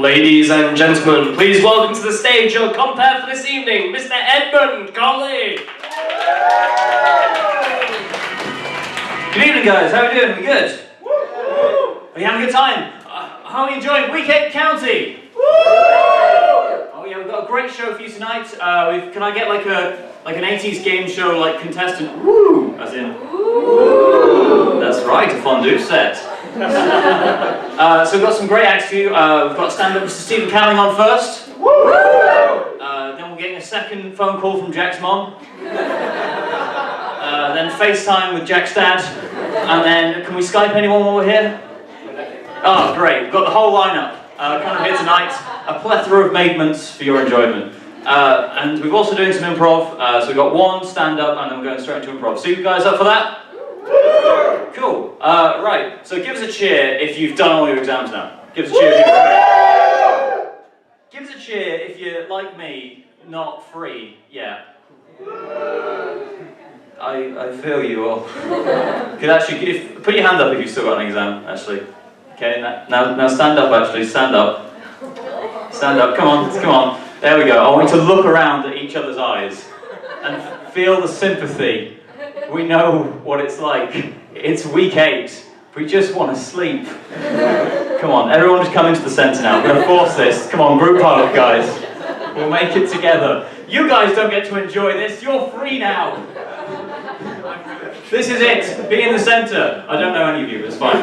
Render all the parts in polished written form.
Ladies and gentlemen, please welcome to the stage your compere for this evening, Mr. Edmund Colley. Good evening, guys. How are we doing? We good? Are you having a good time? How are you enjoying Week 8 County? Oh yeah, we've got a great show for you tonight. Can I get like an 80s game show like contestant? Woo! As in, woo! That's right, a fondue set. So we've got some great acts for you. We've got stand-up Mr. Stephen Catling on first. Then we're getting a second phone call from Jack's mom. Then FaceTime with Jack's dad. And then, can we Skype anyone while we're here? Oh, great. We've got the whole lineup kind of here tonight. A plethora of Maidments for your enjoyment. And we're also doing some improv. So we've got one stand-up and then we're going straight into improv. So you guys up for that? Cool. Right. So give us a cheer if you've done all your exams now. Give us a cheer if you're free. Give us a cheer if you're, like me, not free yet. I feel you all. Could actually, put your hand up if you've still got an exam, actually. Okay, now stand up, actually, stand up. Stand up, come on. There we go. I want you to look around at each other's eyes and feel the sympathy. We know what it's like. It's week 8. We just want to sleep. Come on, everyone just come into the centre now. We're going to force this. Come on, group hug, guys. We'll make it together. You guys don't get to enjoy this. You're free now. This is it. Be in the centre. I don't know any of you, but it's fine.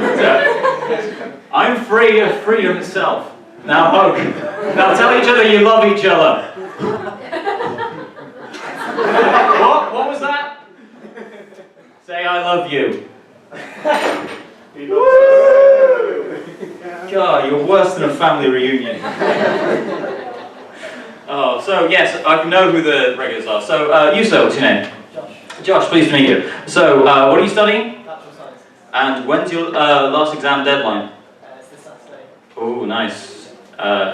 I'm free of freedom itself. Now hug. Now tell each other you love each other. What was that? Say I love you. God, you're worse than a family reunion. Oh, so yes, I know who the regulars are. So, you sir, what's your name? Josh, pleased to meet you. So, what are you studying? Natural science. And when's your last exam deadline? It's this Saturday. Oh, nice.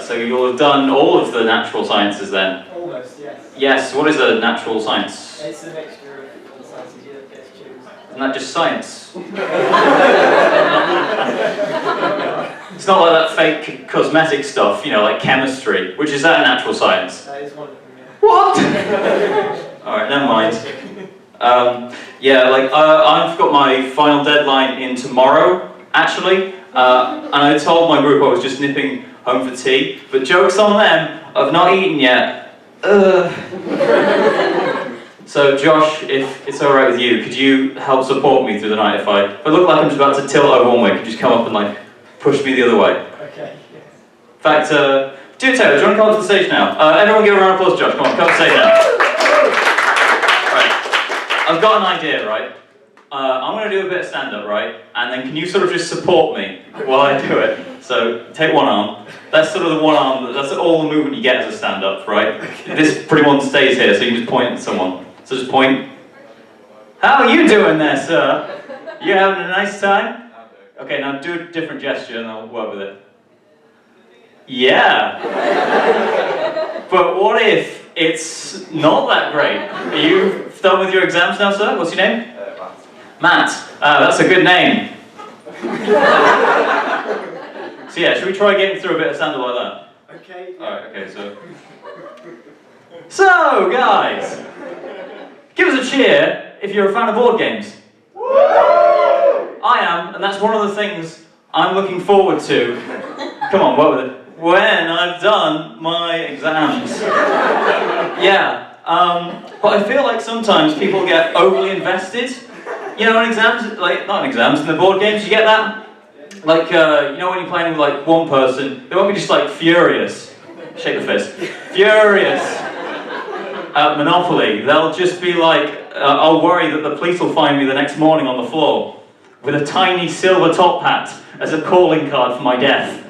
So you'll have done all of the natural sciences then? Almost, yes. Yes, what is a natural science? It's a mixture of all the sciences you get to choose. Isn't that just science? It's not like that fake cosmetic stuff, you know, like chemistry, which is that a natural science? That is one of them, yeah. What? Alright, never mind. I've got my final deadline in tomorrow, actually, and I told my group I was just nipping home for tea, but joke's on them, I've not eaten yet. So Josh, if it's alright with you, could you help support me through the night if I look like I'm just about to tilt over one way, could you just come up and like push me the other way? Okay, yes. In fact, do it, Taylor, do you want to come up to the stage now? Everyone give a round of applause to Josh, come on, come up to the stage now. I've got an idea, right? I'm going to do a bit of stand-up, right? And then can you sort of just support me while I do it? So, take one arm. That's sort of the one arm, that's all the movement you get as a stand-up, right? This pretty one stays here, so you can just point at someone. So just point. How are you doing there, sir? You having a nice time? Okay, now do a different gesture and I'll work with it. Yeah. But what if it's not that great? Are you done with your exams now, sir? What's your name? Matt. That's a good name. So yeah, should we try getting through a bit of stand-up like that? Okay. Yeah. Alright, okay, so guys, give us a cheer if you're a fan of board games. I am, and that's one of the things I'm looking forward to. Come on, what with it? When I've done my exams. Yeah, but I feel like sometimes people get overly invested. You know, in exams, like, not in exams, in the board games, you get that? Like, you know when you're playing with like one person, they won't be just like furious. Shake the fist. Furious at Monopoly. They'll just be like, I'll worry that the police will find me the next morning on the floor with a tiny silver top hat as a calling card for my death.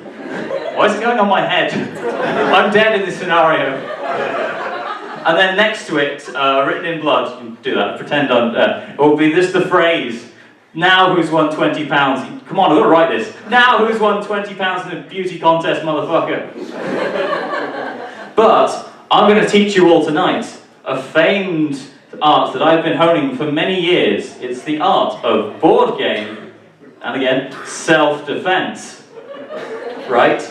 Why is it going on my head? I'm dead in this scenario. And then next to it, written in blood, you can do that, pretend I'm there, it will be this the phrase, now who's won £20? Come on, I've got to write this. Now who's won £20 in a beauty contest, motherfucker? But I'm going to teach you all tonight a famed art that I've been honing for many years. It's the art of board game, and again, self-defense. Right?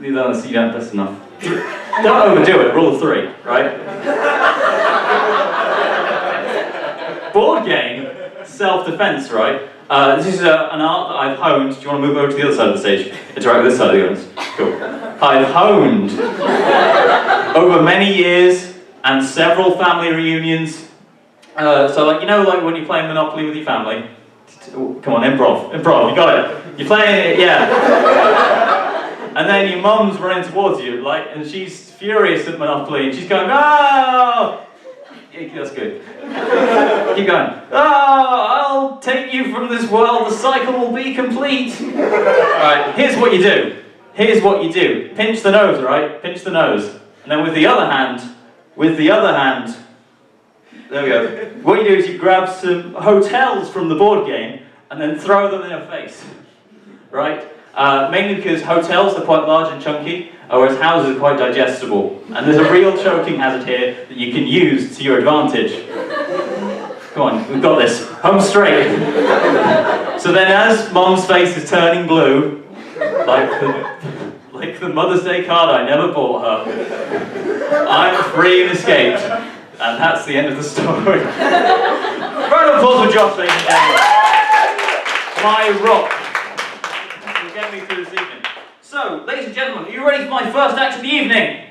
That's enough. Don't overdo it, rule of 3, right? Board game, self-defense, right? This is an art that I've honed. Do you want to move over to the other side of the stage? Interact with this side of the audience. Cool. I've honed over many years and several family reunions. So like, you know, like when you're playing Monopoly with your family. Come on, improv, you got it. You're playing it, yeah. And then your mum's running towards you, like, and she's furious at Monopoly, and she's going, "Oh!" Yeah, that's good. Keep going. "Oh, I'll take you from this world. The cycle will be complete." Right. Here's what you do. Pinch the nose, right? Pinch the nose, and then with the other hand. There we go. What you do is you grab some hotels from the board game and then throw them in her face, right? Mainly because hotels are quite large and chunky, whereas houses are quite digestible. And there's a real choking hazard here that you can use to your advantage. Come on, we've got this. Home straight. So then as Mom's face is turning blue, like the Mother's Day card I never bought her, I'm free and escaped. And that's the end of the story. Round of applause for Josh, ladies and gentlemen. My rock. You'll get me through this evening. So, ladies and gentlemen, are you ready for my first act of the evening?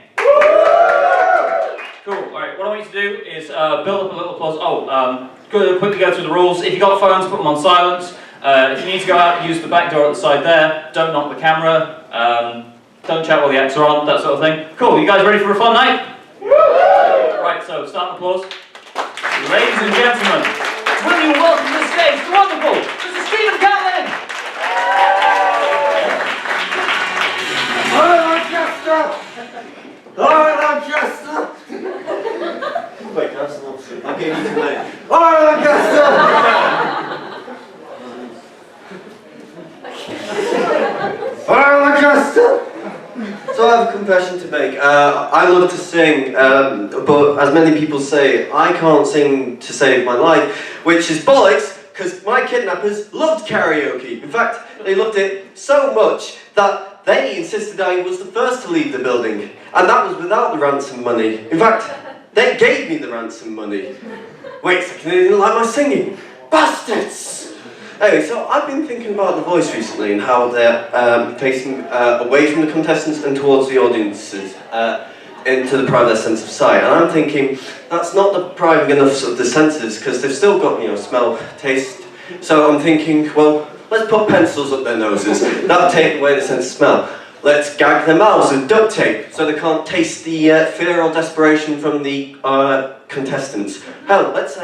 Cool. Alright, what I want you to do is build up a little applause. Quickly go through the rules. If you've got phones, put them on silent. If you need to go out, use the back door at the side there. Don't knock the camera. Don't chat while the acts are on, that sort of thing. Cool, you guys ready for a fun night? Right, so start the applause. Ladies and gentlemen, will you welcome to the stage the wonderful Mr. Stephen Catling! Alright, Chester! Alright, Chester! Wait, that's not true. I gave you too many. Alright, Chester! Alright, Chester! So I have a confession to make. I love to sing, but as many people say, I can't sing to save my life, which is bollocks, because my kidnappers loved karaoke. In fact, they loved it so much that they insisted I was the first to leave the building, and that was without the ransom money. In fact, they gave me the ransom money. Wait a second, they didn't like my singing. Bastards! Anyway, so I've been thinking about The Voice recently and how they're facing away from the contestants and towards the audiences, into the private sense of sight. And I'm thinking that's not depriving enough of the senses because they've still got, smell, taste. So I'm thinking, well, let's put pencils up their noses. That'll take away the sense of smell. Let's gag their mouths with duct tape so they can't taste the fear or desperation from the contestants. Hell, let's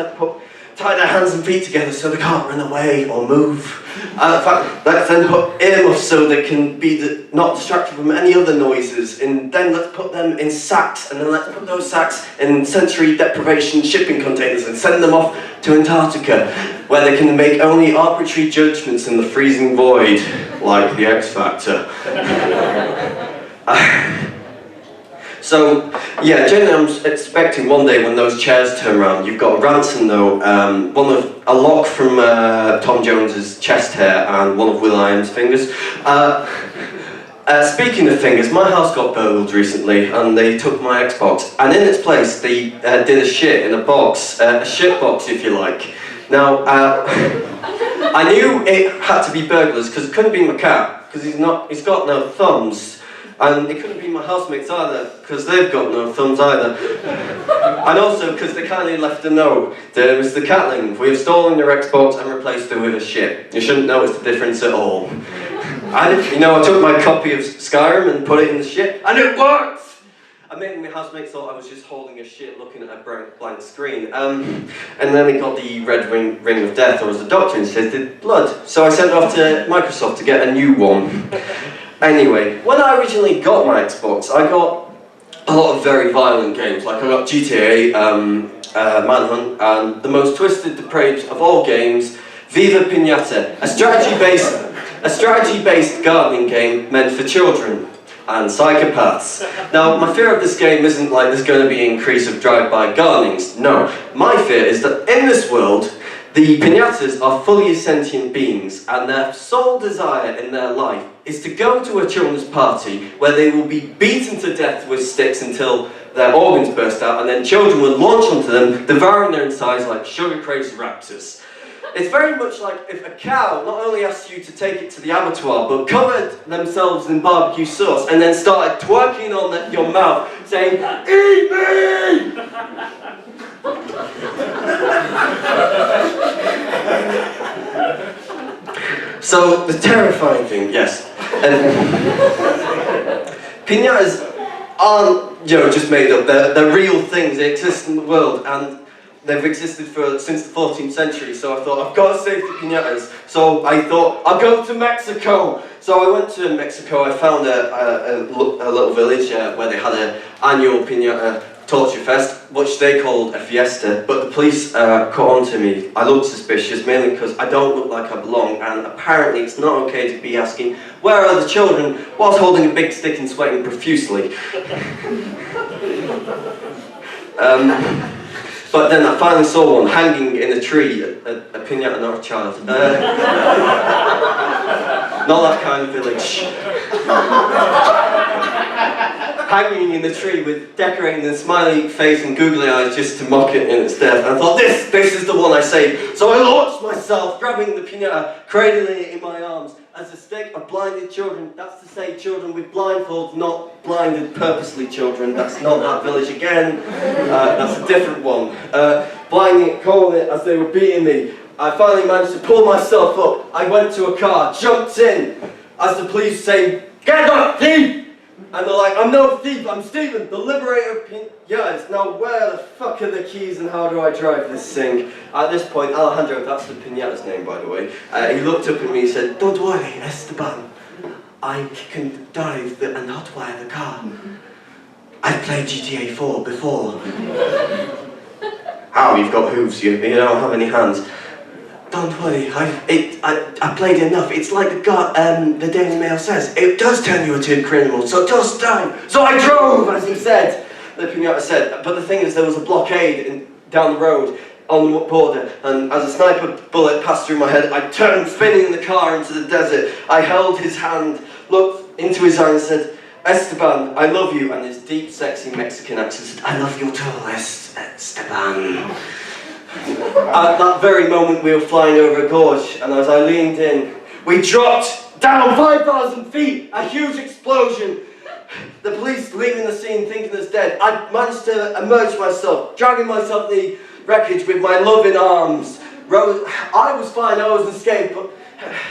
tie their hands and feet together so they can't run away or move. In fact, let's then put earmuffs so they can be not distracted from any other noises. And then let's put them in sacks, and then let's put those sacks in sensory deprivation shipping containers and send them off to Antarctica, where they can make only arbitrary judgments in the freezing void, like the X Factor. So, yeah, generally I'm expecting one day when those chairs turn around, you've got a ransom note, a lock from Tom Jones's chest hair and one of Will.i.am's fingers. Speaking of fingers, my house got burgled recently and they took my Xbox, and in its place they did a shit in a box, a shit box if you like. Now, I knew it had to be burglars because it couldn't be my cat, because he's got no thumbs. And it couldn't be my housemates either, because they've got no thumbs either. And also because they kindly left a note. Dear Mr. Catling, we have stolen your Xbox and replaced it with a shit. You shouldn't notice the difference at all. I took my copy of Skyrim and put it in the shit, and it worked! I mean, my housemates thought I was just holding a shit looking at a blank screen. And then it got the red ring of death, or as the doctor insisted, blood. So I sent it off to Microsoft to get a new one. Anyway, when I originally got my Xbox, I got a lot of very violent games. Like I got GTA, Manhunt, and the most twisted, depraved of all games, Viva Pinata, a strategy-based gardening game meant for children and psychopaths. Now, my fear of this game isn't like there's going to be an increase of drive-by gardenings. No, my fear is that in this world, The piñatas are fully sentient beings, and their sole desire in their life is to go to a children's party where they will be beaten to death with sticks until their organs burst out, and then children will launch onto them, devouring their insides like sugar-crazed raptors. It's very much like if a cow not only asked you to take it to the abattoir, but covered themselves in barbecue sauce and then started twerking on your mouth, saying, "Eat me!" So, the terrifying thing, yes. Piñatas aren't, just made up. They're real things. They exist in the world, and they've existed since the 14th century. So I thought, I've got to save the piñatas. So I thought, I'll go to Mexico. So I went to Mexico. I found a little village where they had an annual piñata torture fest, which they called a fiesta, but the police caught on to me. I looked suspicious, mainly because I don't look like I belong, and apparently it's not okay to be asking, "Where are the children?" whilst holding a big stick and sweating profusely. But then I finally saw one hanging in a tree, a piñata, not a child. Not that kind of village. Hanging in the tree with decorating a smiley face and googly eyes just to mock it in its death. And I thought, this is the one I saved. So I launched myself, grabbing the piñata, cradling it in my arms. As a stick of blinded children, that's to say children with blindfolds, not blinded purposely children. That's not that village again. That's a different one. Blinding it, calling it as they were beating me. I finally managed to pull myself up. I went to a car, jumped in, as the police say, "Get up, thief!" And they're like, "I'm no thief, I'm Stephen, the liberator of piñatas. Now where the fuck are the keys and how do I drive this thing?" At this point, Alejandro, that's the piñata's name by the way, he looked up at me and said, "Don't worry, Esteban, I can drive and hotwire the car. I've played GTA 4 before." "How, you've got hooves, you don't have any hands." "Don't worry, I played enough. It's like the Daily Mail says, it does turn you into a criminal, so just drive." So I drove, as he said, the piñata said. But the thing is, there was a blockade down the road on the border, and as a sniper bullet passed through my head, I turned spinning the car into the desert. I held his hand, looked into his eye and said, "Esteban, I love you," and his deep, sexy Mexican accent said, "I love you too, Esteban." At that very moment we were flying over a gorge, and as I leaned in, we dropped down 5,000 feet, a huge explosion. The police leaving the scene thinking us dead. I managed to emerge myself, dragging myself the wreckage with my love in arms. I was fine, I was escaped, but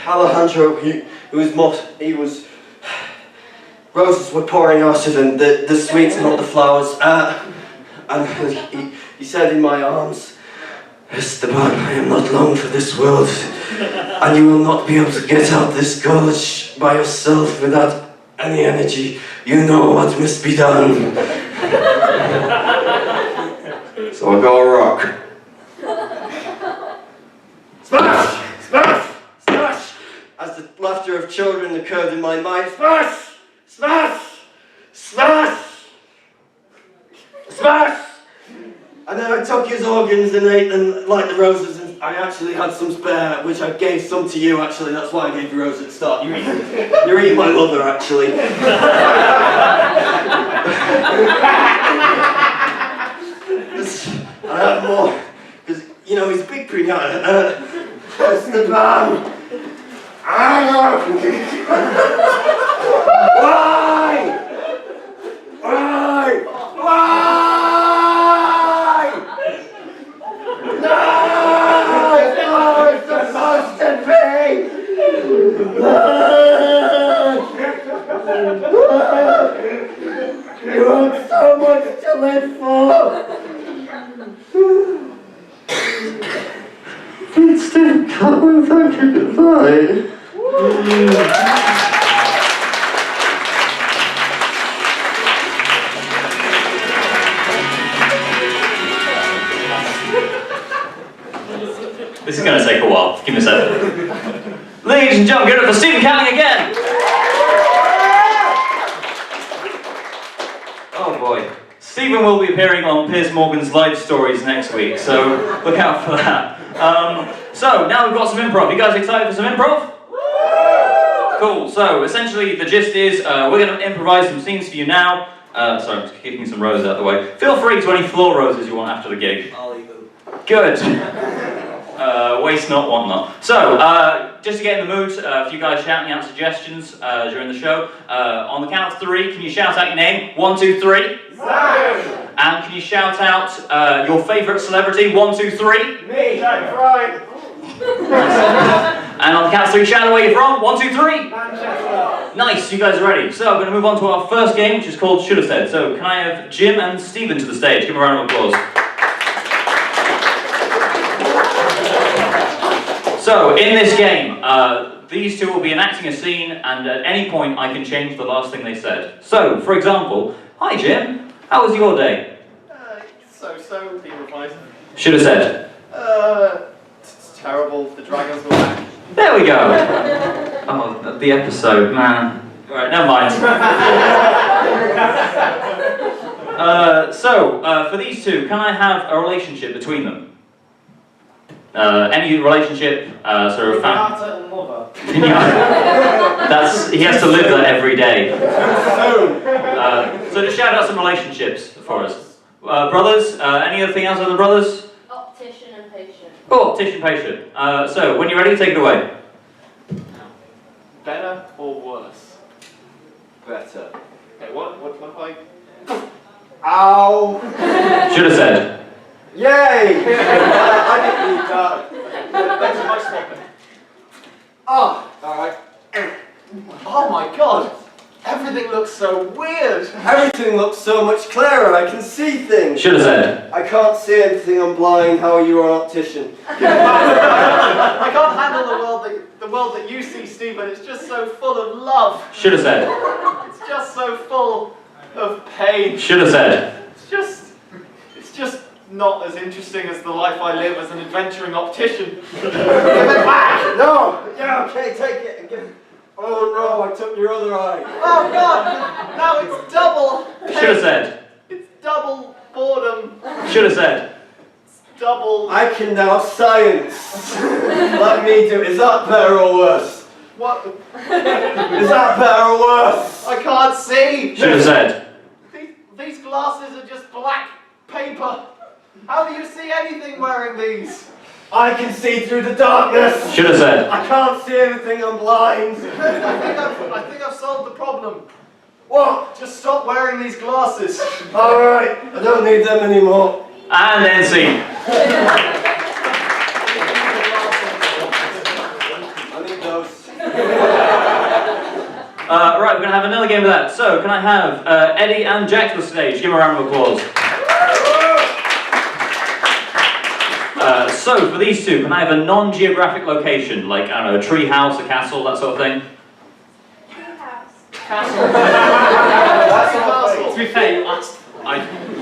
Alejandro, roses were pouring out of him, the sweets, not the flowers. And he said in my arms, "Esteban, I am not long for this world, and you will not be able to get out this gulch by yourself without any energy. You know what must be done." So I got a rock. Smash! Smash! Smash! As the laughter of children occurred in my mind, smash! Smash! Smash! Smash! And then I took his organs and ate them like the roses, and I actually had some spare, which I gave some to you actually, that's why I gave you roses at the start. You're eating my lover actually. I have more, because, he's a big piñata. Esteban! Why? Why? Why? No! It's supposed to be! You have so much to live for! It's still coming, thank you, goodbye. This is going to take a while. Give me a second. Ladies and gentlemen, give it up for Stephen Catling again! Oh boy. Stephen will be appearing on Piers Morgan's Live Stories next week, so look out for that. So, now we've got some improv. You guys excited for some improv? Cool, so essentially the gist is we're going to improvise some scenes for you now. Sorry, I'm just keeping some roses out of the way. Feel free to any floor roses you want after the gig. I'll eat them. Good. Waste not, want not. So, just to get in the mood, for you guys shouting out suggestions during the show, on the count of 3, can you shout out your name? 1, 2, 3. Sam! And can you shout out your favourite celebrity? 1, 2, 3. Me! Jack Fry! And on the count of 3, shout out where you're from. 1, 2, 3. Manchester! Nice, you guys are ready. So, I'm going to move on to our first game, which is called Should Have Said. So, can I have Jim and Stephen to the stage? Give them a round of applause. So, in this game, these two will be enacting a scene, and at any point I can change the last thing they said. So, for example, hi Jim, how was your day? So, being revised. Should have said. It's terrible, the dragons were back. There we go. Oh, the episode, man. Alright, never mind. For these two, can I have a relationship between them? Any relationship, sort of family. Pinata and mother. He has to live that every day. Soon! So just shout out some relationships for us. Brothers, anything else other than brothers? Optician and patient. Oh, optician, patient. So, when you're ready, take it away. Better or worse? Better. Okay, what if I... Ow! Should have said. Yay! I didn't need that. Better if I swap it. Oh, alright. Oh my god! Everything looks so weird! Everything looks so much clearer. I can see things. Should have said. I can't see anything. I'm blind. How are you an optician? I can't handle the world that you see, Stephen. It's just so full of love. Should have said. It's just so full of pain. Should have said. It's just not as interesting as the life I live as an adventuring optician. Give it back! No! Yeah, okay, take it and give it. Oh no, I took your other eye. Oh god! Now it's double pain. Should have said. It's double boredom. Should have said. Double... I can now science. Let me do it. Is that better or worse? What? Is that better or worse? I can't see! Should have said. These glasses are just black paper. How do you see anything wearing these? I can see through the darkness. Should have said. I can't see anything. I'm blind. I think I've solved the problem. What? Just stop wearing these glasses. Alright, I don't need them anymore. And then scene. I need those. Right, we're going to have another game of that. So, can I have Eddie and Jack to the stage? Give them a round of applause. So, for these two, can I have a non-geographic location? Like, I don't know, a tree house, a castle, that sort of thing? Castle. To be fair, you asked.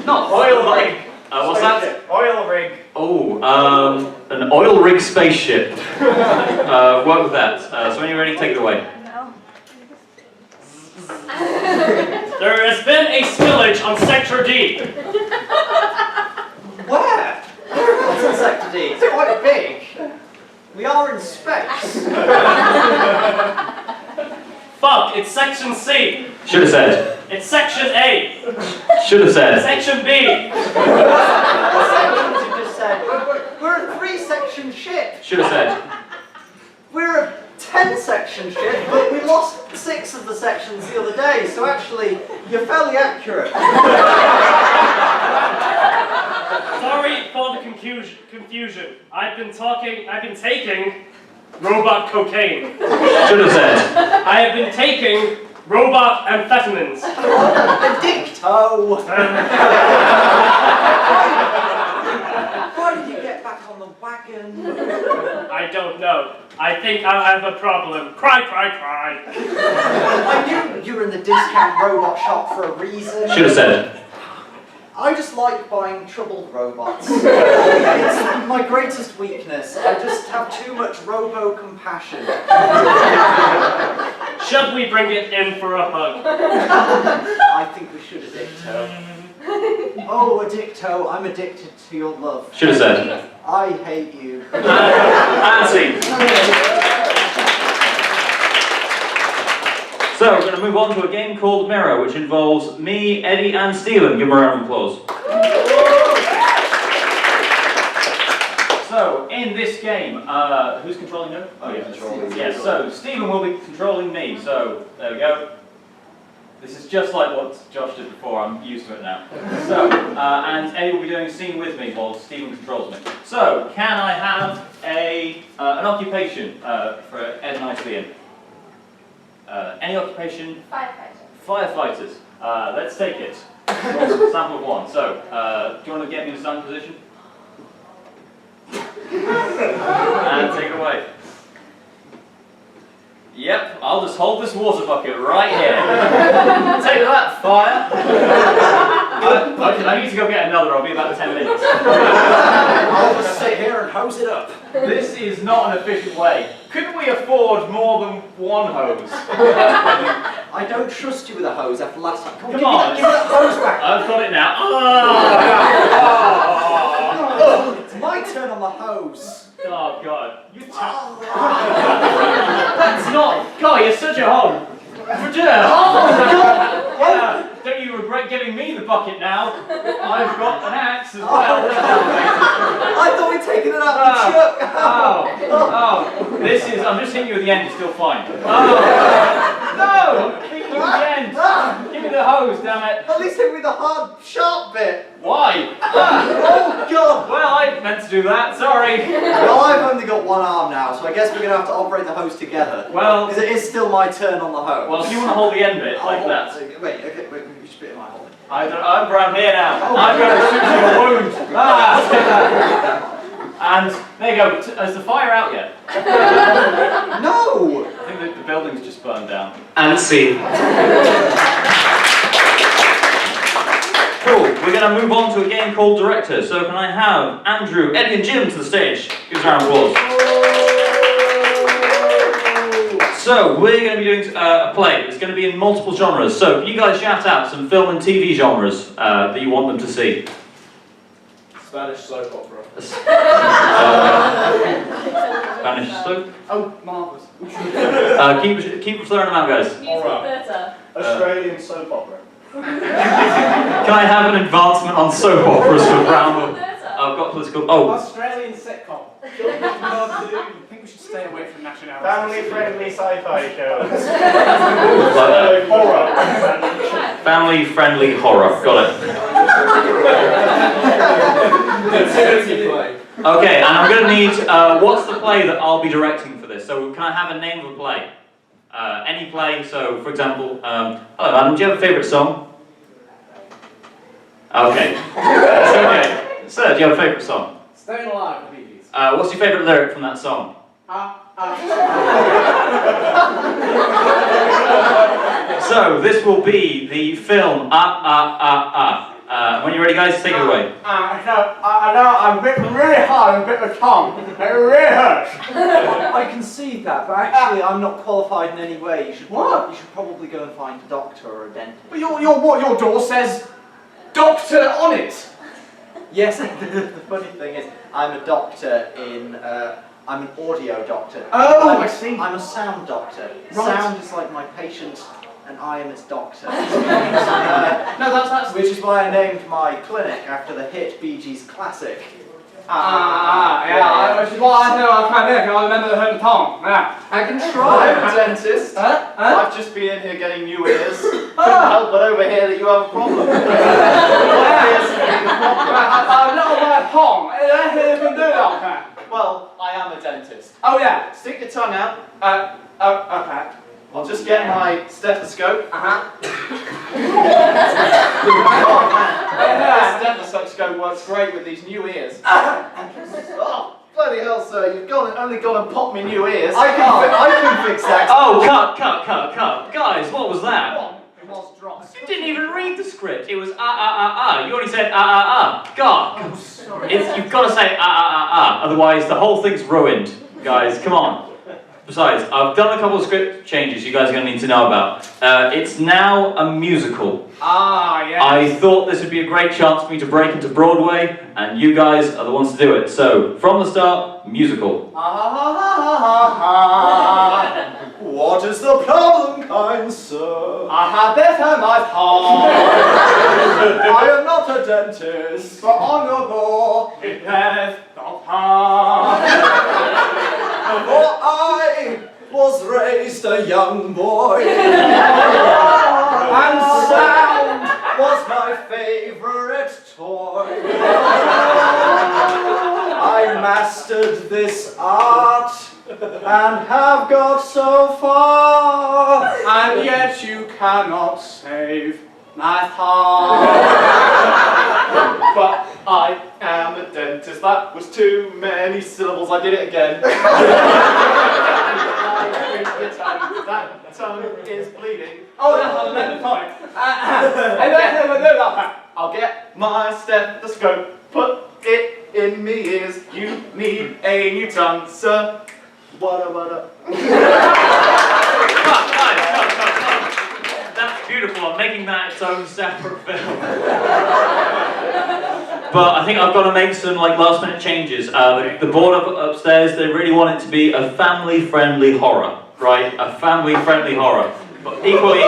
Not Oil rig. what's that? Oil rig. Oh, an oil rig spaceship. Work with that. So when you're ready, take it away. There has been a spillage on Sector D. Where? What's in Sector D? It's quite big. We are in space. Fuck, it's Section C. Should have said. It's Section A. Should have said. Section B. What sections you just said? We're a 3-section ship. Should have said. We're a 10-section ship, but we lost 6 of the sections the other day, so actually, you're fairly accurate. Sorry for the confusion. I've been taking robot cocaine. Should have said. I have been taking robot amphetamines. Addicto! Why did you get back on the wagon? I don't know. I think I have a problem. Cry, cry, cry. I knew you were in the discount robot shop for a reason. Should have said. I just like buying troubled robots. It's my greatest weakness. I just have too much robo-compassion. Should we bring it in for a hug? I think we should, Addicto. Oh, Addicto, I'm addicted to your love. Should have said. I hate you. And scene. So, we're going to move on to a game called Mirror, which involves me, Eddie, and Stephen. Give them a round of applause. So, in this game, who's controlling who? Oh, yeah, controlling. Yeah, so Stephen will be controlling me. So, there we go. This is just like what Josh did before. I'm used to it now. So, and Eddie will be doing a scene with me while Stephen controls me. So, can I have an occupation for Ed and I to be in? Any occupation? Firefighters. Let's take it. Sample of one. So, do you want to get me in a starting position? And take it away. Yep, I'll just hold this water bucket right here. Take that, fire. I need to go get another. I'll be about 10 minutes. I'll just sit here and hose it up. This is not an efficient way. Couldn't we afford more than one hose? I don't trust you with a hose after last time. Come on. Give me that hose back. I've got it now. Oh, it's my turn on the hose. Oh God. That's not. God, you're such a hog. Don't you regret giving me the bucket now? I've got an axe as well. I thought we'd taken it out of the chuck. This is. I'm just hitting you at the end. You're still fine. No! Hit you at the end. Give me the hose, damn it. At least hit me with the hard, sharp bit. Why? Oh God! Well, I meant to do that. Sorry. Well, I've only got one arm now, so I guess we're going to have to operate the hose together. Well, because it is still my turn on the hose. Well, if you want to hold the end bit like that. Wait, which bit am I holding? I'm around here now. I'm going to shoot you a wound. And there you go. Is the fire out yet? No! I think the building's just burned down. And scene. Cool. We're going to move on to a game called Director. So can I have Andrew, Eddie, and Jim to the stage? Give us a round of applause. So we're going to be doing a play. It's going to be in multiple genres. So can you guys shout out some film and TV genres that you want them to see? Spanish soap opera. Spanish soap? Oh, marvellous. Keep throwing them out, guys. Australian soap opera. Can I have an advancement on soap operas for round? I've got political. Oh. Australian sitcom. I think we should stay away from nationality. Family-friendly sci-fi shows. Horror. Family-friendly horror. Got it. Okay, and I'm going to need. What's the play that I'll be directing for this? So can I have a name of a play? Any play. So, for example, hello, Adam. Do you have a favourite song? Okay. Okay. Sir, do you have a favourite song? Staying Alive, please. What's your favourite lyric from that song? So this will be the film When you're ready, guys, take it away. I know I'm bitten really hard and bit my tongue. It really hurts. I can see that, but actually I'm not qualified in any way. You should probably go and find a doctor or a dentist. But your door says doctor on it. Yes, the funny thing is, I'm a doctor in, I'm an audio doctor. Oh, I see. I'm a sound doctor. Right. Sound is like my patient, and I am its doctor. No, that's... Which is why I named my clinic after the hit Bee Gees classic. Yeah, which is why I know I can't do it, I remember the hurt tongue. Yeah. I can try. I'm a dentist. I've just been in here getting new ears. Couldn't help but overhear that you have a problem. What appears to be the problem? I'm not my tongue. Anything you can do, okay? Well, I am a dentist. Oh yeah. Stick your tongue out. Okay. I'll just get my stethoscope. This stethoscope works great with these new ears. Oh, bloody hell, sir! You've only gone and popped me new ears. I can fix that. Oh, cut. Guys, what was that? It was drops. You didn't even read the script. It was You already said God. Oh, sorry. You've got to say Otherwise the whole thing's ruined. Guys, come on. Besides, I've done a couple of script changes you guys are going to need to know about. It's now a musical. Ah, yes. I thought this would be a great chance for me to break into Broadway, and you guys are the ones to do it. So, from the start, musical. What is the problem, kind sir? I had better my heart. I am not a dentist. For honourable, it has not harm. For I was raised a young boy, and sound was my favourite toy. I mastered this art and have got so far. And yet you cannot save my heart. But I am a dentist. That was too many syllables. I did it again. That tongue is bleeding. Oh, that's on the point. I'll get my stethoscope, put it in me ears. You need a new tongue, sir. Wada. That's beautiful. I'm making that its own separate film. But I think I've got to make some last minute changes. The board upstairs, they really want it to be a family friendly horror, right? A family friendly horror. But equally,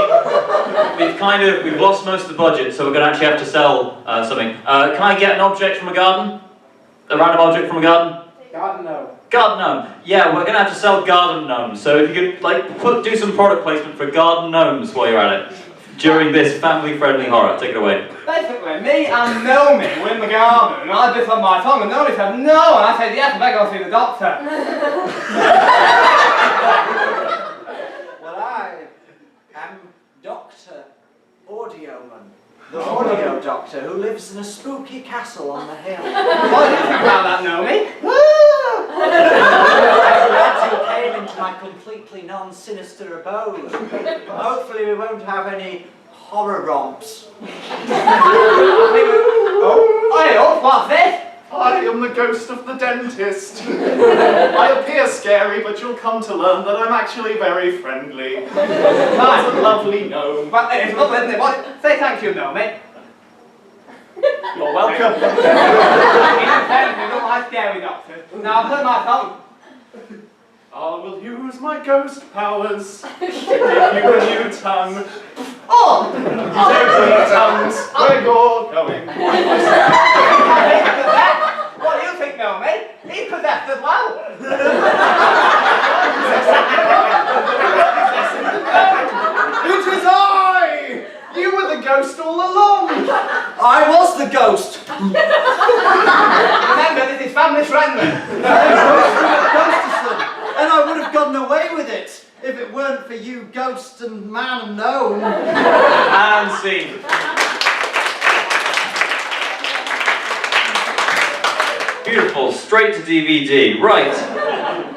we've lost most of the budget, so we're going to actually have to sell something. Can I get an object from a garden? A random object from a garden? Garden gnome. Garden gnome. Yeah, we're going to have to sell garden gnomes. So if you could do some product placement for garden gnomes while you're at it. During this family-friendly horror. Take it away. Basically, me and Nomi were in the garden, and I bit on my tongue, and Nomi said no, and I said yes, I better go see the doctor. Well, I am Dr. Audioman, the audio doctor who lives in a spooky castle on the hill. What do you think about that, Nomi? I'm glad you came into my completely non-sinister abode. Hopefully we won't have any horror romps. Oh, what's this? I am the ghost of the dentist. I appear scary, but you'll come to learn that I'm actually very friendly. That's a lovely gnome. Well, it's lovely, isn't it? What? Say thank you, Nomi. You're welcome. You don't like scary doctors. Now I've heard my tongue. I will use my ghost powers to give you a new tongue. Oh! Dirty tongues, where you're going. What do you think, Nomi? He's possessed as well. It is I! You were the ghost all along! I was the ghost! Remember, this is family friendly. And I would have gotten away with it if it weren't for you, ghost and man and gnome. And scene. Beautiful, straight to DVD. Right,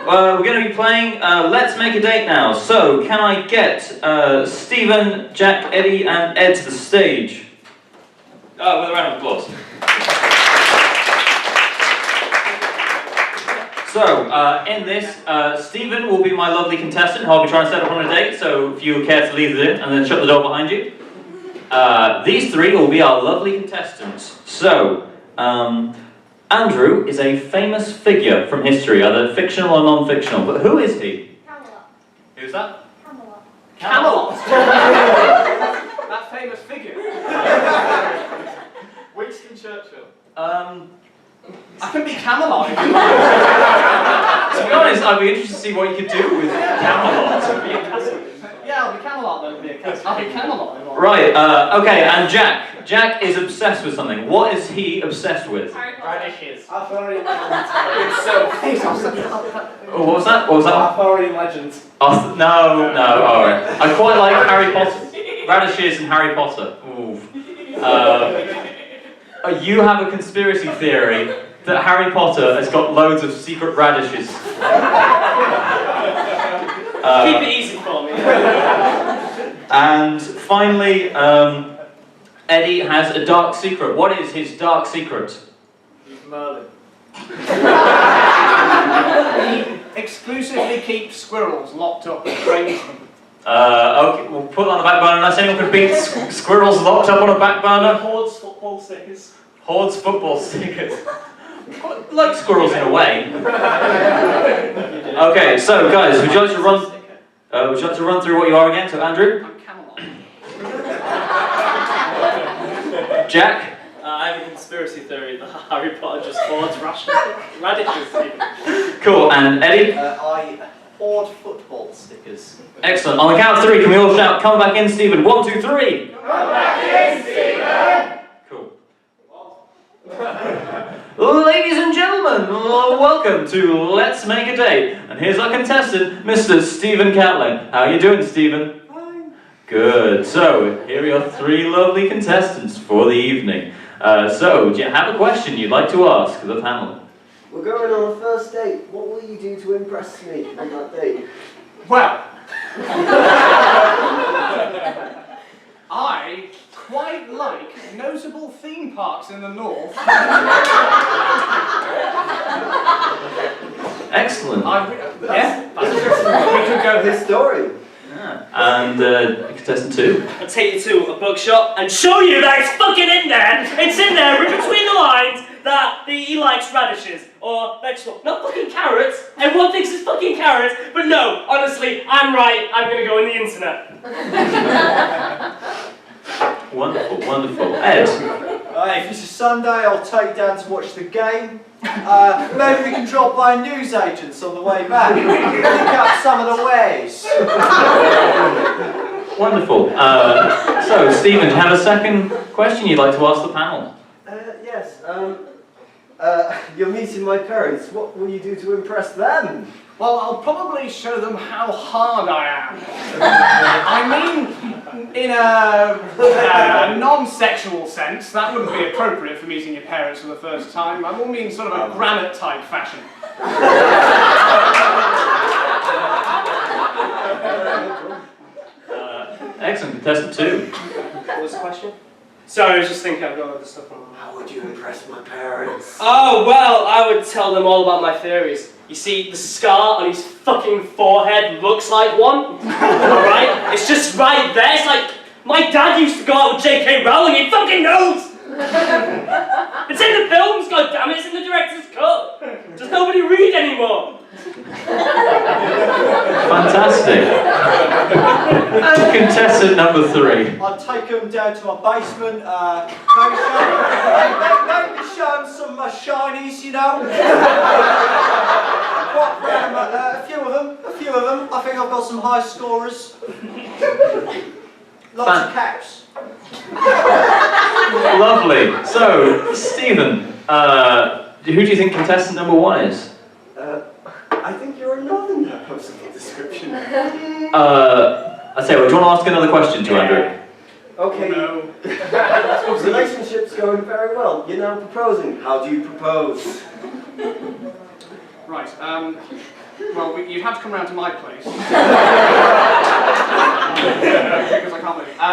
we're going to be playing Let's Make a Date now. So, can I get Stephen, Jack, Eddie, and Ed to the stage? With a round of applause. So, in this, Stephen will be my lovely contestant who I'll be trying to set up on a date, so if you care to leave it in and then shut the door behind you. These three will be our lovely contestants. So, Andrew is a famous figure from history, either fictional or non-fictional, but who is he? Camelot. Who's that? Camelot. Camelot. That famous figure. Winston Churchill. I can be Camelot. To be honest, I'd be interested to see what you could do with Camelot. Yeah, I'll be Camelot then. I'll be Camelot. Right, okay, and Jack. Jack is obsessed with something. What is he obsessed with? Radishes. Arthurian It's so Oh, what was that? What was that? Arthurian legends. No, alright. I quite like Harry Potter. Radishes and Harry Potter. Ooh. You have a conspiracy theory that Harry Potter has got loads of secret radishes. Keep it easy for me. And finally, Eddie has a dark secret. What is his dark secret? He's Merlin. exclusively keep squirrels locked up and train them. Okay, we'll put that on the back burner unless anyone can beat squirrels locked up on a back burner. Hordes football stickers. Hordes football stickers. Like squirrels in a way. Okay, so guys, would you like to run through what you are again? So Andrew? I'm Camelot. Jack? I have a conspiracy theory that Harry Potter just hoards radishes. Cool, and Eddie? I hoard football stickers. Excellent. On the count of 3, can we all shout, come back in, Stephen? 1, 2, 3! Come back in, Stephen! Cool. Ladies and gentlemen, welcome to Let's Make a Date. And here's our contestant, Mr. Stephen Catling. How you doing, Stephen? Fine. Good. So, here are your 3 lovely contestants for the evening. So, do you have a question you'd like to ask the panel? We're going on a first date. What will you do to impress me on that date? Well, I quite like notable theme parks in the north. Excellent. Yeah, we could go this. Historian. And contestant 2. I'll take you to a bookshop and show you that it's fucking in there! It's in there, right between the lines, that he likes radishes, or vegetables, not fucking carrots. Everyone thinks it's fucking carrots, but no, honestly, I'm right, I'm gonna go on the internet. Wonderful, wonderful. Ed? If it's a Sunday, I'll take you down to watch the game. Maybe we can drop by newsagents on the way back. Pick up some of the wares. Wonderful. So, Stephen, do you have a second question you'd like to ask the panel? Yes. You're meeting my parents. What will you do to impress them? Well, I'll probably show them how hard I am. I mean, in a non-sexual sense, that wouldn't be appropriate for meeting your parents for the first time. I more mean sort of a granite-type fashion. Excellent. Contestant 2. What was the question? Sorry, I was just thinking I've got other stuff on. How would you impress my parents? Oh, well, I would tell them all about my theories. You see, the scar on his fucking forehead looks like one. Alright? It's just right there. It's like, my dad used to go out with J.K. Rowling, he fucking knows! It's in the films, goddammit, it's in the director's cut. Does nobody read anymore? Fantastic. And contestant number 3. I'll take them down to my basement, maybe show them some of my shinies, you know. Quite proud of a few of them. I think I've got some high scorers. Lots of caps. Lovely. So, Stephen, who do you think contestant number 1 is? I think you're a northern possible description. I say, well, do you want to ask another question to Andrew? Okay. No. Relationship's going very well. You're now proposing. How do you propose? Right, well, you'd have to come round to my place. Because I can't move. I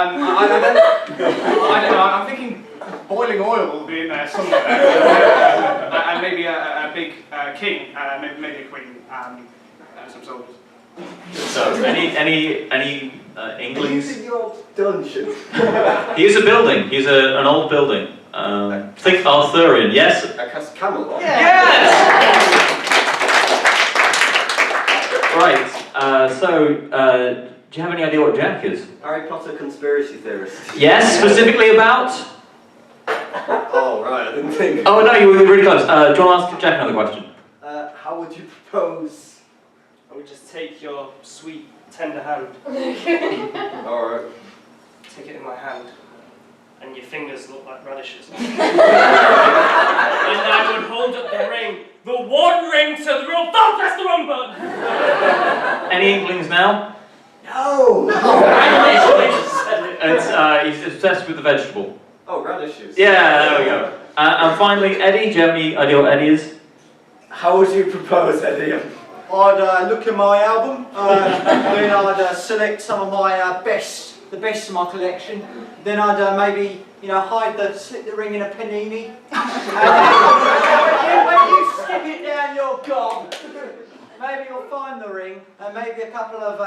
don't know, I'm thinking boiling oil will be in there somewhere. And maybe a big king, maybe a queen, some soldiers. So, any inklings? Using your dungeon. He is a building. He's an old building. Think Arthurian. Yes? A Camelot. Yes! Right. Do you have any idea what Jack is? Harry Potter conspiracy theorist. Yes, specifically about? Oh, right, I didn't think. Oh, no, you were really close. Do you want to ask Jack another question? How would you propose? I would just take your sweet, tender hand, Alright. take it in my hand, and your fingers look like radishes. And I would hold up the ring, the one ring to the real. Oh, that's the wrong button! Any inklings now? No! I literally just said it. He's obsessed with the vegetable. Oh, radishes. Yeah, there we go. And finally, Eddie, do you have any idea what Eddie is? How would you propose, Eddie? I'd look at my album, then I'd select some of my the best of my collection. Then I'd maybe, slip the ring in a panini. And when you stick it down your gob, maybe you'll find the ring, and maybe a couple of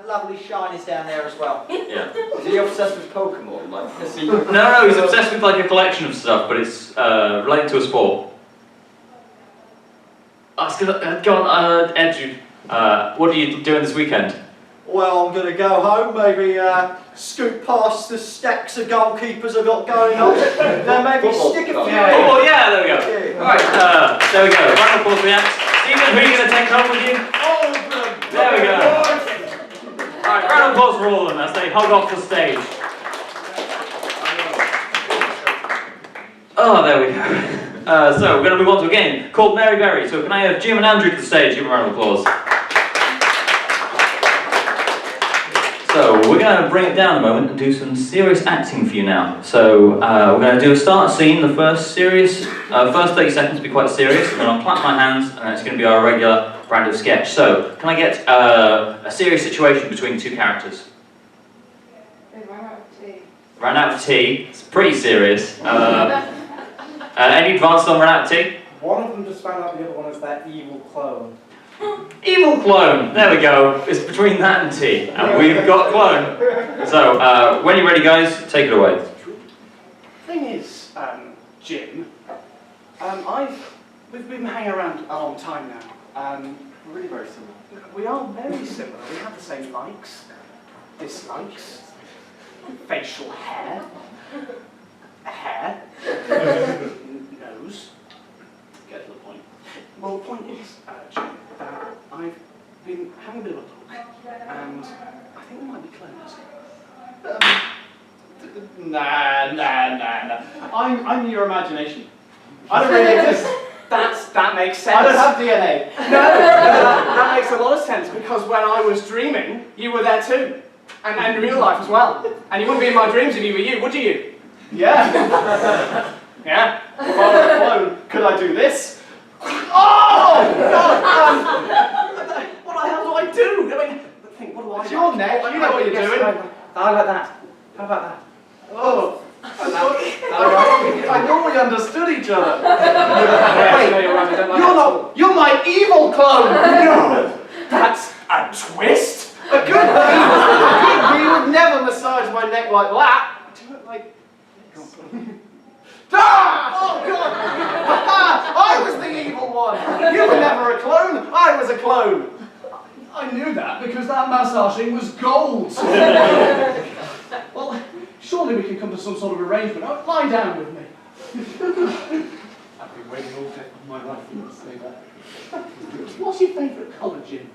lovely shinies down there as well. Yeah. Is he obsessed with Pokemon? Like, does he... No, he's obsessed with like a collection of stuff, but it's related to a sport. I was gonna go on, Ed. What are you doing this weekend? Well, I'm going to go home, maybe scoot past the stacks of goalkeepers I've got going on, then maybe stick a few in. Oh yeah, there we go. Yeah. Right, there we go. Round of applause for that. Stephen, who are you going to take home with you? All of them. There we go. Alright, round of applause for all of them as they hug off the stage. Oh, there we go. So, we're going to move on to a game called Mary Berry. So, can I have Jim and Andrew to the stage? Give them a round of applause. So, we're going to bring it down a moment and do some serious acting for you now. So, we're going to do a start scene. The first 30 seconds will be quite serious, and then I'll clap my hands, and it's going to be our regular brand of sketch. So, can I get a serious situation between two characters? They ran out of tea. Ran out of tea. It's pretty serious. Any advances on run out of tea? One of them just found out the other one is that evil clone. Evil clone! There we go. It's between that and tea. And we've got clone. So, when you're ready, guys, take it away. Thing is, Jim, we've been hanging around a long time now. We're really very similar. We are very similar. We have the same likes, dislikes, facial hair, nose. Get to the point. Well, the point is, Jim, that I've been having a bit of a look, and I think we might be clones. Nah. I'm your imagination. I don't really exist. That makes sense. I don't have DNA. No, that makes a lot of sense, because when I was dreaming, you were there too. And in real life as well. And you wouldn't be in my dreams if you were you, would you? Yeah. Yeah. If I were a clone, could I do this? Oh! God! What the hell do I do? I mean, think, what do I do? It's your neck, you know what you're doing. How about that? How about that? Oh. I thought we understood each other. Wait, you're my evil clone! No! That's a twist? A good bee would never massage my neck like that. Do it like... Ah! Oh God! I was the evil one! You were never a clone, I was a clone! I knew that because that massaging was gold! Well, surely we can come to some sort of arrangement. Oh, lie down with me. I've been waiting all day of my life for you to say that. What's your favourite colour, Jim?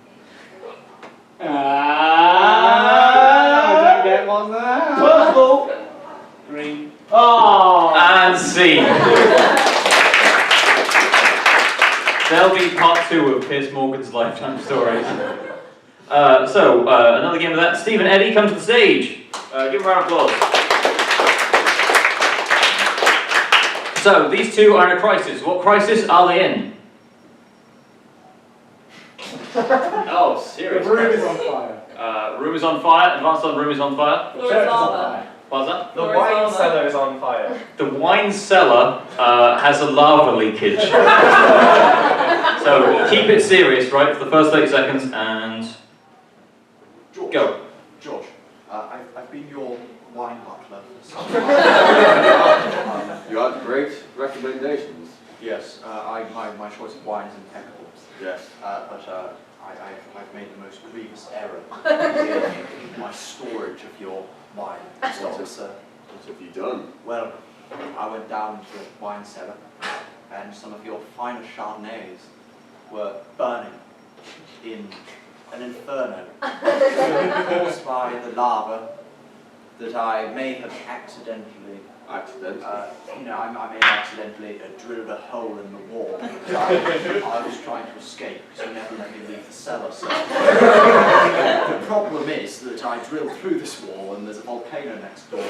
I don't get one there. Purple. Green. Oh. And scene. There'll be part 2 of Piers Morgan's lifetime stories. Another game of that. Steve and Eddie, come to the stage. Give them a round of applause. So, these two are in a crisis. What crisis are they in? Oh, serious. The room is on fire. Room is on fire. Advanced on room is on fire. The church is on fire. What's that? The wine cellar is on fire. The wine cellar has a lava leakage. So keep it serious, right, for the first 30 seconds, and George. go. George, I've been your wine butler. You had great recommendations. Yes, my choice of wine is impeccable. Yes. But I've made the most grievous error in my storage of your wine. What have you done? Well, I went down to the wine cellar, and some of your finest Chardonnays were burning in an inferno caused by the lava that I may have accidentally, I may have accidentally drilled a hole in the wall. I was trying to escape because you never let me leave the cellar. So the problem is that I drilled through this wall and there's a volcano next door.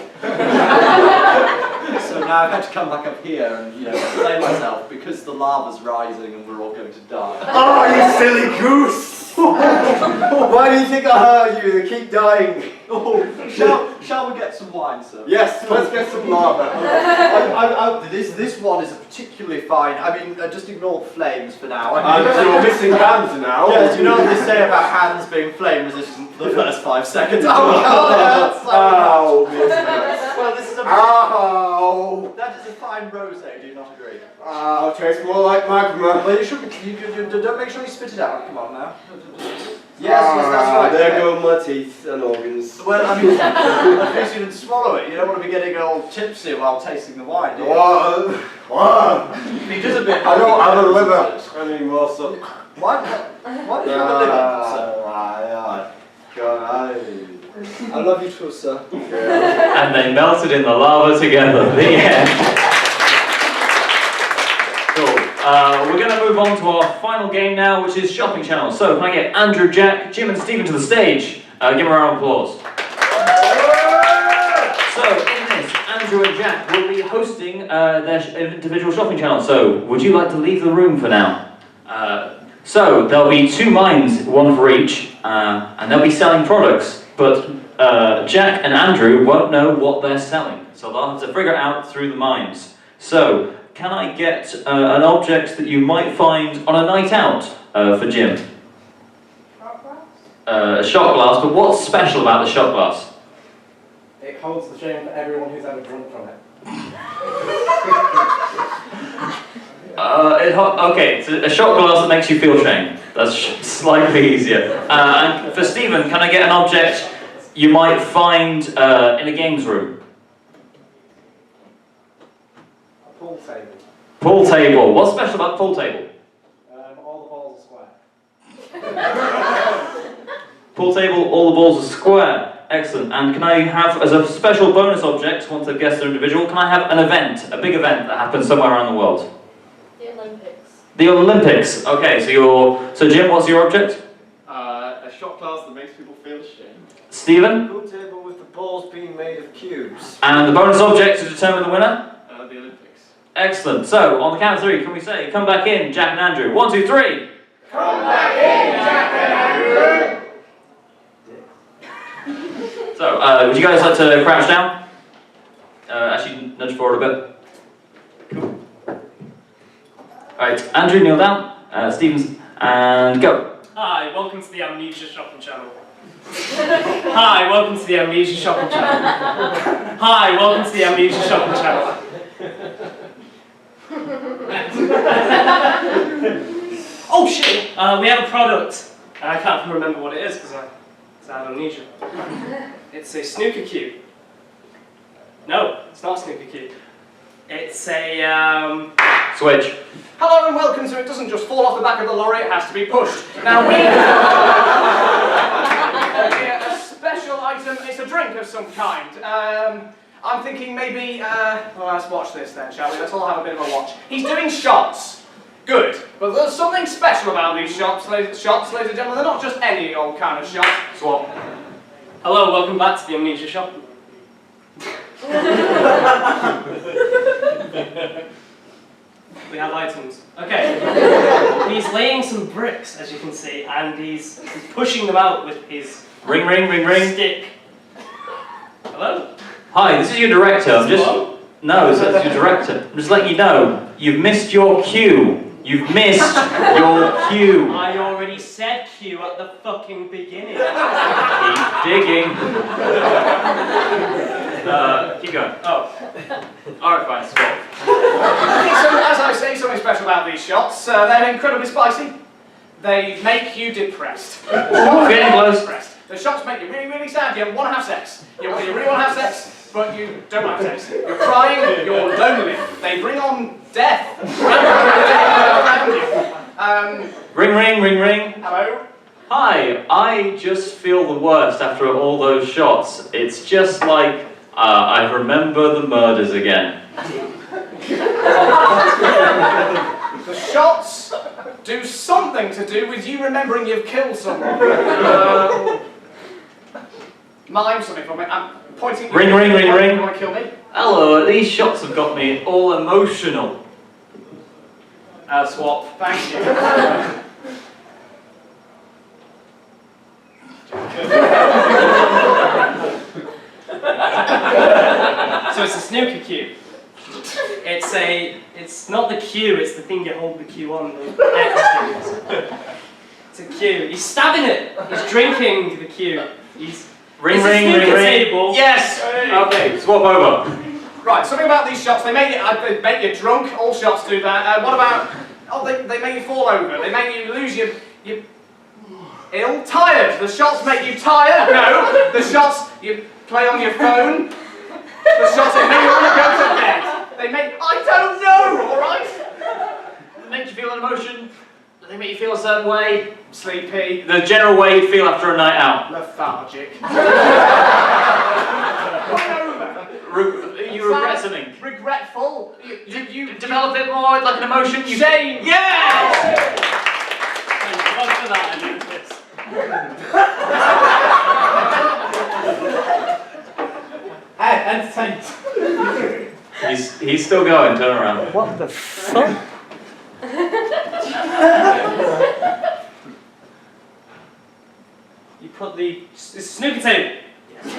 So now I've had to come back up here and save myself because the lava's rising and we're all going to die. Oh, you silly goose! Why do you think I heard you? They keep dying. Oh, shall we get some wine, sir? Yes, let's get some lava. This one is particularly fine. I mean, just ignore flames for now. You're missing hands now. Yeah, do you know what they say about hands being flame resistant for the first 5 seconds? Oh, God, that's so Ow, Well, this is a... Ow. That is a fine rosé, do you not agree? Ow, tastes more like magma. Well, you should be... don't make sure you spit it out. Come on now. Yes, that's right. There go my teeth and organs. Well, I mean, at least you didn't swallow it. You don't want to be getting all tipsy while tasting the wine, do you? What? He does a bit... I don't have a liver anymore, so... Why do you have a liver, sir? I love you too, sir. And they melted in the lava together. The end. Cool. We're going to move on to our final game now, which is Shopping Channel. So, can I get Andrew, Jack, Jim and Stephen to the stage? Give them a round of applause. So, in this, Andrew and Jack will be hosting their individual shopping channel. So, would you like to leave the room for now? So, there'll be 2 mimes, one for each, and they'll be selling products. But Jack and Andrew won't know what they're selling. So, they'll have to figure it out through the mimes. So, can I get an object that you might find on a night out for Jim? Shot glass? A shot glass, but what's special about the shot glass? It holds the shame for everyone who's ever drunk from it. Okay, it's a shot glass that makes you feel shame. That's slightly easier. And for Stephen, can I get an object you might find in a games room? A pool table. Pool table. What's special about the pool table? All the balls are square. Pool table, all the balls are square. Excellent. And can I have, as a special bonus object, once I've guessed their individual, can I have an event, a big event that happens somewhere around the world? The Olympics. The Olympics. Okay, so Jim, what's your object? A shot glass that makes people feel ashamed. Stephen? Pool table with the balls being made of cubes. And the bonus object to determine the winner? The Olympics. Excellent. So, on the count of 3, can we say, come back in, Jack and Andrew? 1, 2, 3. Come back in, Jack and Andrew! So, would you guys like to crouch down? Actually, nudge forward a bit. Cool. Alright, Andrew, kneel down. Stevens, and go. Hi, welcome to the Amnesia Shopping Channel. Hi, welcome to the Amnesia Shopping Channel. Hi, welcome to the Amnesia Shopping Channel. Oh shit! We have a product. I can't remember what it is because I have amnesia. It's a snooker cube. No, it's not a snooker cube. It's a Switch. Hello and welcome to It Doesn't Just Fall Off the Back of the Lorry, It Has to Be Pushed. Now we a special item, it's a drink of some kind. I'm thinking maybe, well, let's watch this then, shall we? Let's all have a bit of a watch. He's doing shots. Good. But there's something special about these shots, ladies and gentlemen. They're not just any old kind of shot. swap. Hello, welcome back to the Amnesia Shopping. We have items. Okay. He's laying some bricks, as you can see, and he's pushing them out with his Ring, ring, ring, ring. stick. Hello? Hi, this is your director. I'm just... Hello? No, this is your director. I'm just letting you know, you've missed your cue. You've missed your cue. I already said Q at the fucking beginning. Keep digging. Keep going. Oh. Alright, fine, swap. So, as I say, something special about these shots. They're incredibly spicy. They make you depressed. Getting close. Depressed. The shots make you really, really sad. You want to have sex. You really want to have sex, but you don't have sex. You're crying, you're lonely. They bring on death around you. Ring, ring, ring, ring. Hello? Hi, I just feel the worst after all those shots. It's just like, I remember the murders again. The shots do something to do with you remembering you've killed someone. Mime something for me. I'm pointing. Ring, ring, ring, ring. You want to kill me? Hello, these shots have got me all emotional. Swap. Thank you. So it's a snooker cue. It's not the cue, it's the thing you hold the cue on. It's a cue. He's stabbing it. He's drinking the cue. Ring, It's a ring, snooker ring, ring. table. Yes! Okay, swap over. Right, something about these shots, they make you drunk, all shots do that. What about, they make you fall over, they make you lose your tired. The shots make you tired, no. The shots, you play on your phone. The shots, they make you want to go to bed. They make, I don't know, alright? They make you feel an emotion. They make you feel a certain way. Sleepy. The general way you feel after a night out. Lethargic. You regret something. Regretful. You Develop it more like an emotion. Shame. Yes! Thank God for that, I knew this. Ed, entertained. He's still going, turn around. What the fuck? You put it's a snooker table. What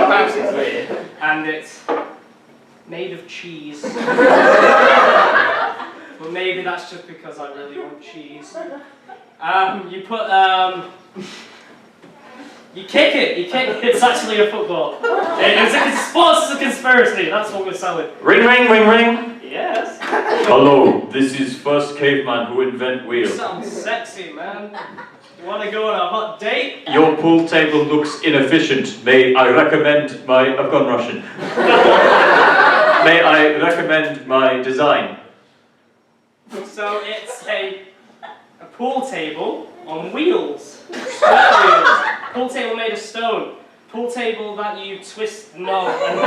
about it? And it's made of cheese. Well, maybe that's just because I really want cheese. You put you kick it. It's actually a football. Sports is a conspiracy. That's what we're selling. Ring, ring, ring, ring. Yes. Hello, this is first caveman who invent You wheel. sound sexy, man. You want to go on a hot date? Your pool table looks inefficient. May I recommend my... I've gone Russian. May I recommend my design? So it's a pool table on wheels. Square wheels. Pool table made of stone. Pool table that you twist the knob and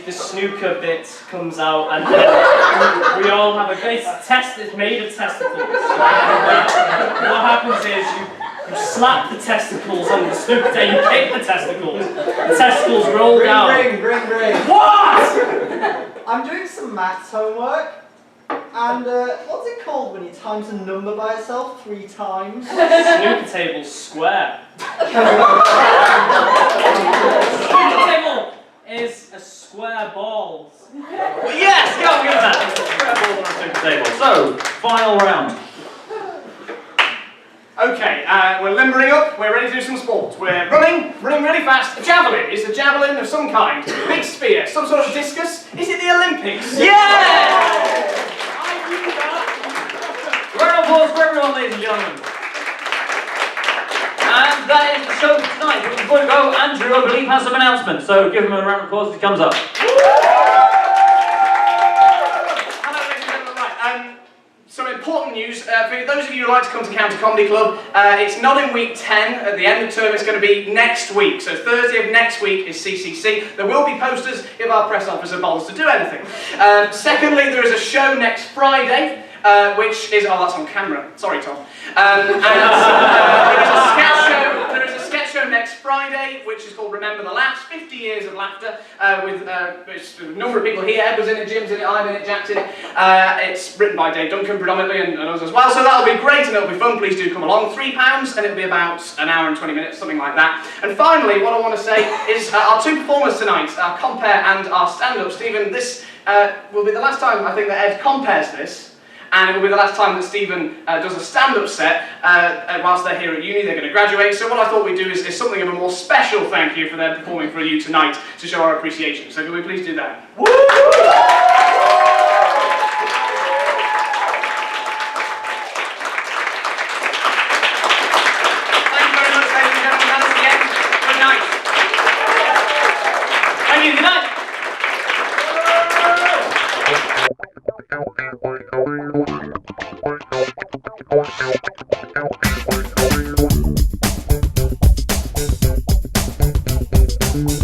the snooker bit comes out and we all have a great test. It's made of testicles. What happens is you slap the testicles on the snooker table, you kick the testicles. The testicles roll down. Ring. What? I'm doing some maths homework. And what's it called when you times a number by itself 3 times? Snooker table square. Snooker table is a square balls. Well, yes, go on, give us that. Square ball on a snooker table. So, final round. Okay, we're limbering up, we're ready to do some sports. We're running really fast. A javelin, is a javelin of some kind. Big spear, some sort of discus. Is it the Olympics? Yeah! Round of applause for everyone, ladies and gentlemen. And that is the show for tonight. But before we go, Andrew, I believe, has some announcements. So give him a round of applause as he comes up. Hello, ladies and gentlemen. Right, some important news. For those of you who like to come to County Comedy Club, it's not in week 10 at the end of term, it's going to be next week. So Thursday of next week is CCC. There will be posters if our press officer bothers to do anything. Secondly, there is a show next Friday. Which is, that's on camera, sorry Tom. There is a sketch show next Friday, which is called Remember the Laughs, 50 years of laughter, with a number of people here. Ed was in it, Jim's in it, I'm in it, Jack's in it. It's written by Dave Duncan predominantly and others as well, so that'll be great and it'll be fun. Please do come along. £3 and it'll be about an hour and 20 minutes, something like that. And finally, what I want to say is our 2 performers tonight, our compare and our stand-up. Stephen, this will be the last time I think that Ed compares this. And it will be the last time that Stephen does a stand-up set whilst they're here at uni. They're going to graduate. So what I thought we'd do is something of a more special thank you for their performing for you tonight to show our appreciation. So can we please do that? Woo! Thank you very much, ladies and gentlemen. That's the end. Good night. Thank you. Good night. Thank you.